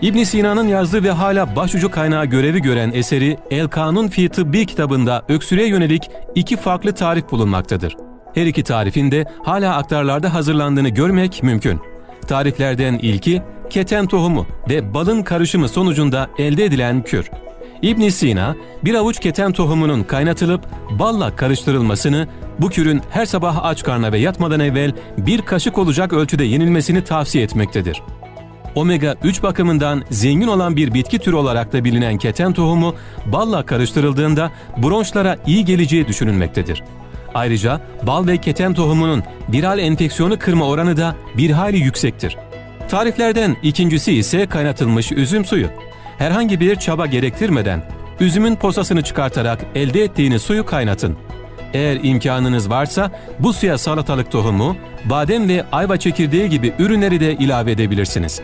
İbn Sina'nın yazdığı ve hala başucu kaynağı görevi gören eseri El Kanun fi Tıbbi kitabında öksürüğe yönelik 2 farklı tarif bulunmaktadır. Her iki tarifin de hala aktarlarda hazırlandığını görmek mümkün. Tariflerden ilki keten tohumu ve balın karışımı sonucunda elde edilen kür. İbn Sina, bir avuç keten tohumunun kaynatılıp balla karıştırılmasını, bu kürün her sabah aç karnına ve yatmadan evvel 1 kaşık olacak ölçüde yenilmesini tavsiye etmektedir. Omega 3 bakımından zengin olan bir bitki türü olarak da bilinen keten tohumu balla karıştırıldığında bronşlara iyi geleceği düşünülmektedir. Ayrıca bal ve keten tohumunun viral enfeksiyonu kırma oranı da bir hayli yüksektir. Tariflerden ikincisi ise kaynatılmış üzüm suyu. Herhangi bir çaba gerektirmeden üzümün posasını çıkartarak elde ettiğiniz suyu kaynatın. Eğer imkanınız varsa bu suya salatalık tohumu, badem ve ayva çekirdeği gibi ürünleri de ilave edebilirsiniz.